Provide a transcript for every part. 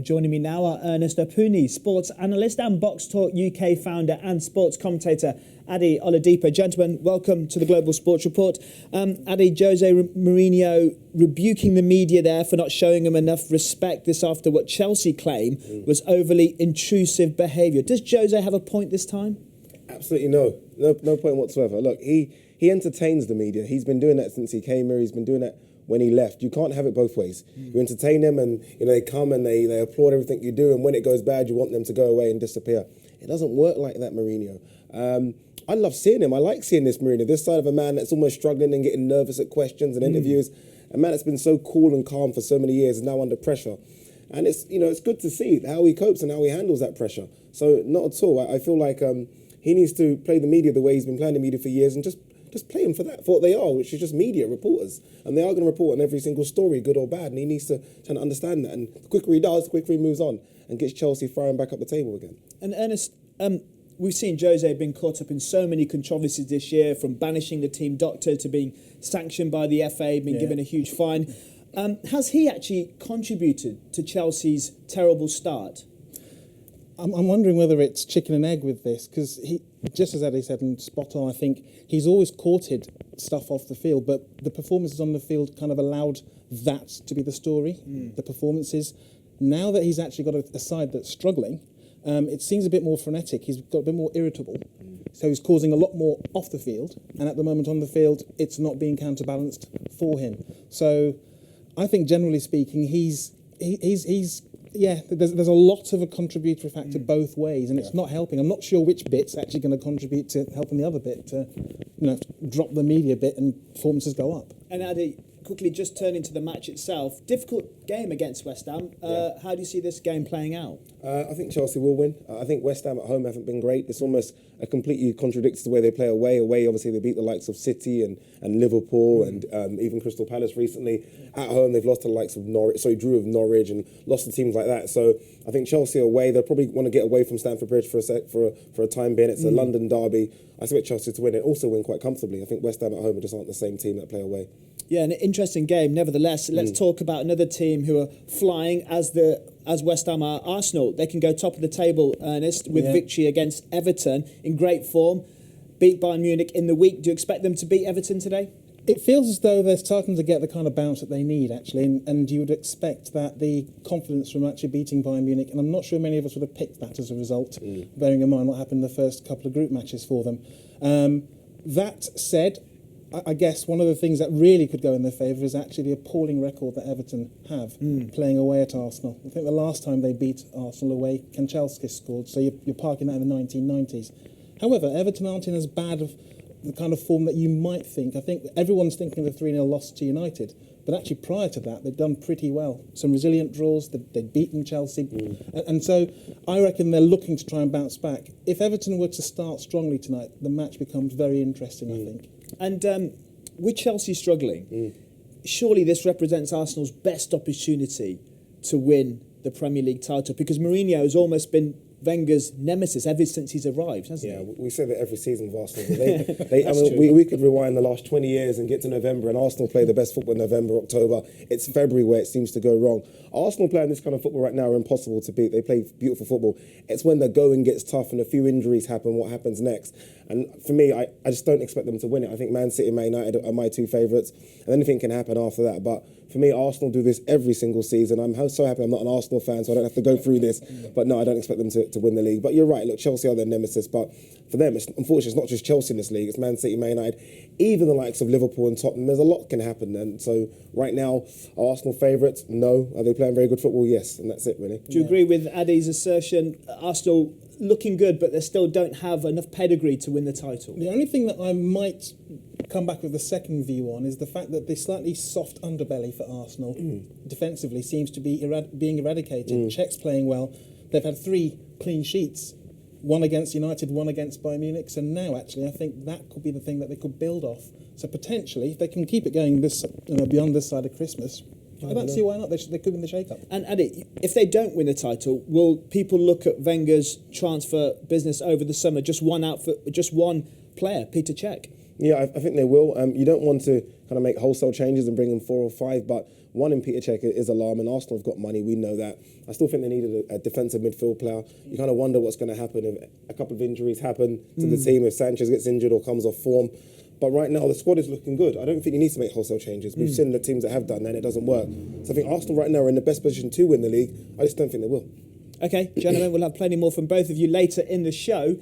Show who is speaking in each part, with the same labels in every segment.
Speaker 1: Joining me now are Ernest Opuni, sports analyst and Box Talk UK founder and sports commentator Adi Oladipo. Gentlemen, welcome to the Global Sports Report. Adi, Jose Mourinho rebuking the media there for not showing him enough respect this after what Chelsea claim was overly intrusive behaviour. Does Jose have a point this time?
Speaker 2: Absolutely no point whatsoever. Look, he entertains the media. He's been doing that since he came here. He's been doing that when he left. You can't have it both ways. You entertain them and they come and they applaud everything you do, and when it goes bad you want them to go away and disappear. It doesn't work like that, Mourinho. I love seeing him. I like seeing this Mourinho, this side of a man that's almost struggling and getting nervous at questions and interviews. A man that's been so cool and calm for so many years is now under pressure. And it's good to see how he copes and how he handles that pressure. So not at all. I feel like he needs to play the media the way he's been playing the media for years and just play them for what they are, which is just media reporters. And they are going to report on every single story, good or bad, and he needs to try to understand that. And the quicker he does, the quicker he moves on and gets Chelsea firing back up the table again.
Speaker 1: And Ernest, we've seen Jose being caught up in so many controversies this year, from banishing the team doctor to being sanctioned by the FA, being given a huge fine. Has he actually contributed to Chelsea's terrible start?
Speaker 3: I'm wondering whether it's chicken and egg with this, because he, just as Eddie said, and spot on, I think he's always courted stuff off the field, but the performances on the field kind of allowed that to be the story, the performances. Now that he's actually got a side that's struggling, it seems a bit more frenetic. He's got a bit more irritable. So he's causing a lot more off the field, and at the moment on the field, it's not being counterbalanced for him. So I think, generally speaking, there's a lot of a contributory factor both ways, and it's not helping. I'm not sure which bit's actually going to contribute to helping the other bit to, drop the media bit and performances go up.
Speaker 1: And Adi, quickly just turning to the match itself, difficult game against West Ham. How do you see this game playing out?
Speaker 2: I think Chelsea will win. I think West Ham at home haven't been great. It's almost completely contradicts the way they play away. Away, obviously, they beat the likes of City and Liverpool and even Crystal Palace recently. At home, they've lost to the likes of drew with Norwich and lost to teams like that. So I think Chelsea away, they'll probably want to get away from Stamford Bridge for a time being. It's a London derby. I expect Chelsea to win it, also win quite comfortably. I think West Ham at home just aren't the same team that play away.
Speaker 1: Yeah, an interesting game. Nevertheless, let's talk about another team who are flying as West Ham are. Arsenal, they can go top of the table, Ernest, with victory against Everton in great form. Beat Bayern Munich in the week. Do you expect them to beat Everton today?
Speaker 3: It feels as though they're starting to get the kind of bounce that they need, actually, and you would expect that the confidence from actually beating Bayern Munich, and I'm not sure many of us would have picked that as a result, bearing in mind what happened in the first couple of group matches for them. That said, I guess one of the things that really could go in their favour is actually the appalling record that Everton have playing away at Arsenal. I think the last time they beat Arsenal away, Kanchelskis scored, so you're parking that in the 1990s. However, Everton aren't in as bad of the kind of form that you might think. I think everyone's thinking of the 3-0 loss to United, but actually prior to that, they've done pretty well. Some resilient draws, they've beaten Chelsea. And so I reckon they're looking to try and bounce back. If Everton were to start strongly tonight, the match becomes very interesting, I think.
Speaker 1: And with Chelsea struggling, surely this represents Arsenal's best opportunity to win the Premier League title, because Mourinho has almost been Wenger's nemesis ever since he's arrived, hasn't he?
Speaker 2: Yeah, we say that every season with Arsenal. We could rewind the last 20 years and get to November, and Arsenal play the best football in November, October. It's February where it seems to go wrong. Arsenal playing this kind of football right now are impossible to beat. They play beautiful football. It's when the going gets tough and a few injuries happen, what happens next. And for me, I just don't expect them to win it. I think Man City and Man United are my two favourites, and anything can happen after that. But for me, Arsenal do this every single season. I'm so happy I'm not an Arsenal fan, so I don't have to go through this. But no, I don't expect them to win the league. But you're right, look, Chelsea are their nemesis. But for them, unfortunately, it's not just Chelsea in this league. It's Man City, Man United, even the likes of Liverpool and Tottenham. There's a lot can happen. And so right now, are Arsenal favourites? No. Are they playing very good football? Yes. And that's it, really.
Speaker 1: Do you agree with Adi's assertion? Arsenal looking good, but they still don't have enough pedigree to win the title?
Speaker 3: The only thing that I might come back with a second view on is the fact that the slightly soft underbelly for Arsenal defensively seems to be being eradicated. Czech's playing well. They've had 3 clean sheets, one against United, one against Bayern Munich. So now, actually, I think that could be the thing that they could build off. So potentially, if they can keep it going beyond this side of Christmas, I don't see why not. They could win the shake-up.
Speaker 1: And Adi, if they don't win the title, will people look at Wenger's transfer business over the summer? Just one player, Peter Cech?
Speaker 2: Yeah, I think they will. You don't want to kind of make wholesale changes and bring in 4 or 5, but One in Peter Cech is alarming. Arsenal have got money, we know that. I still think they needed a defensive midfield player. You kind of wonder what's going to happen if a couple of injuries happen to the team, if Sanchez gets injured or comes off form. But right now, the squad is looking good. I don't think you need to make wholesale changes. We've seen the teams that have done that and it doesn't work. So I think Arsenal right now are in the best position to win the league. I just don't think they will.
Speaker 1: Okay, gentlemen, we'll have plenty more from both of you later in the show.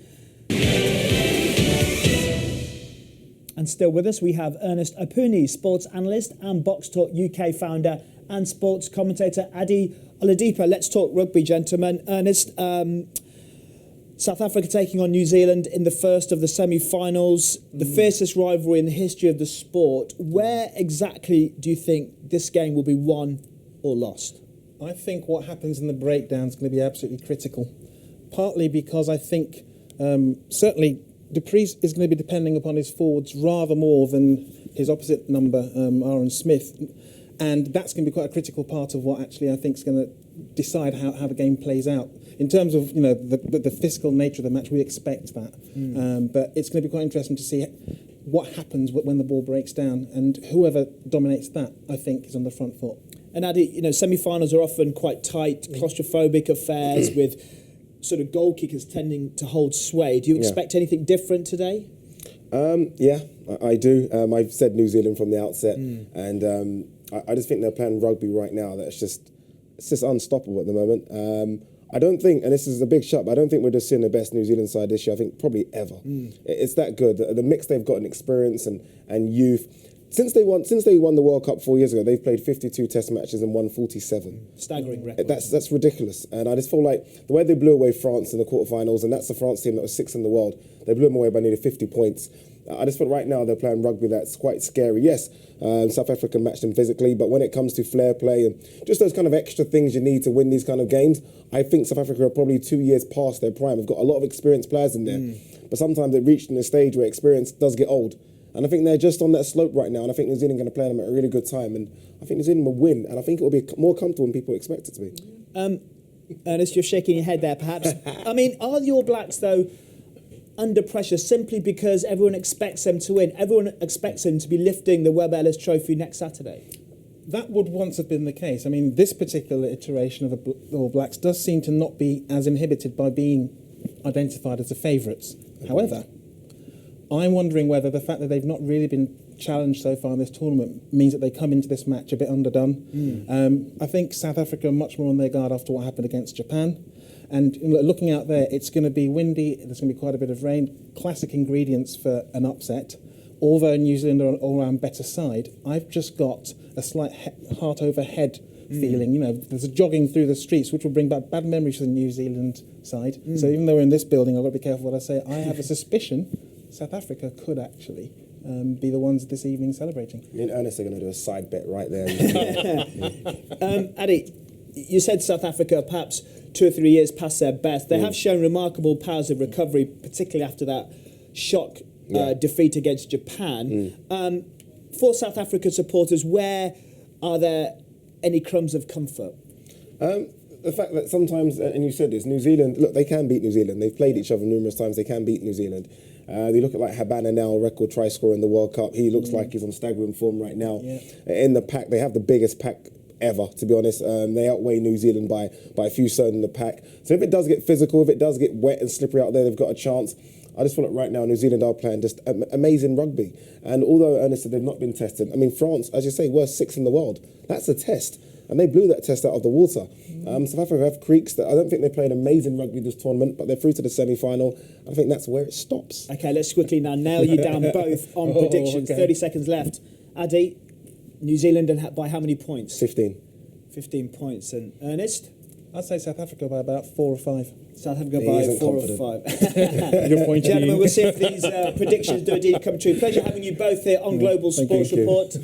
Speaker 1: And still with us, we have Ernest Opuni, sports analyst and Box Talk UK founder and sports commentator Adi Oladipo. Let's talk rugby, gentlemen. Ernest, South Africa taking on New Zealand in the first of the semi-finals, the fiercest rivalry in the history of the sport. Where exactly do you think this game will be won or lost?
Speaker 3: I think what happens in the breakdown is going to be absolutely critical, partly because I think certainly Dupree's is going to be depending upon his forwards rather more than his opposite number, Aaron Smith, and that's going to be quite a critical part of what actually I think is going to decide how the game plays out. In terms of the physical nature of the match, we expect that, but it's going to be quite interesting to see what happens when the ball breaks down, and whoever dominates that, I think, is on the front foot.
Speaker 1: And Adi, semi-finals are often quite tight, claustrophobic affairs with sort of goal kickers tending to hold sway. Do you expect anything different today?
Speaker 2: Yeah, I do. I've said New Zealand from the outset, and I just think they're playing rugby right now it's just unstoppable at the moment. I don't think, and this is a big shot, but I don't think we're just seeing the best New Zealand side this year. I think probably ever. It's that good. The mix they've got in experience and youth. Since they won the World Cup 4 years ago, they've played 52 Test matches and won 47.
Speaker 1: Staggering record.
Speaker 2: That's ridiculous. And I just feel like the way they blew away France in the quarterfinals, and that's the France team that was 6th in the world, they blew them away by nearly 50 points. I just feel right now they're playing rugby that's quite scary. Yes, South Africa matched them physically, but when it comes to flair play and just those kind of extra things you need to win these kind of games, I think South Africa are probably 2 years past their prime. They've got a lot of experienced players in there, but sometimes they've reached in a stage where experience does get old. And I think they're just on that slope right now, and I think New Zealand are going to play them at a really good time, and I think New Zealand will win, and I think it will be more comfortable than people expect it to be.
Speaker 1: Ernest, you're shaking your head there, perhaps. I mean, are the All Blacks, though, under pressure simply because everyone expects them to win? Everyone expects them to be lifting the Webb Ellis Trophy next Saturday?
Speaker 3: That would once have been the case. I mean, this particular iteration of the All Blacks does seem to not be as inhibited by being identified as the favourites. However, I'm wondering whether the fact that they've not really been challenged so far in this tournament means that they come into this match a bit underdone. I think South Africa are much more on their guard after what happened against Japan. And looking out there, it's going to be windy, there's going to be quite a bit of rain, classic ingredients for an upset. Although New Zealand are an all-round better side, I've just got a slight heart over head feeling. There's a jogging through the streets, which will bring back bad memories for the New Zealand side. So even though we're in this building, I've got to be careful what I say. I have a suspicion South Africa could actually be the ones this evening celebrating.
Speaker 2: Me and Ernest are going to do a side bet right there.
Speaker 1: Adi, you said South Africa perhaps 2 or 3 years past their best. They have shown remarkable powers of recovery, particularly after that shock defeat against Japan. For South Africa supporters, where are there any crumbs of comfort?
Speaker 2: The fact that sometimes, and you said this, New Zealand, look, they can beat New Zealand. They've played each other numerous times. They can beat New Zealand. They look at like Habana now, record try scorer in the World Cup. He looks like he's on staggering form right now. In the pack, they have the biggest pack ever, to be honest. They outweigh New Zealand by a few certain in the pack. So if it does get physical, if it does get wet and slippery out there, they've got a chance. I just feel like right now New Zealand are playing just amazing rugby. And although Ernest said they've not been tested, I mean, France, as you say, were 6th in the world. That's a test. And they blew that test out of the water. South Africa have creaks that I don't think they played amazing rugby this tournament, but they're through to the semi-final. I think that's where it stops.
Speaker 1: Okay, let's quickly now nail you down both on predictions. 30 seconds left. Adi, New Zealand and by how many points?
Speaker 2: 15.
Speaker 1: 15 points. And Ernest?
Speaker 3: I'd say South Africa by about 4 or 5.
Speaker 1: South Africa by 4 or 5.
Speaker 3: Good point.
Speaker 1: Gentlemen, we'll see if these predictions do indeed come true. Pleasure having you both here on Global Sports Report.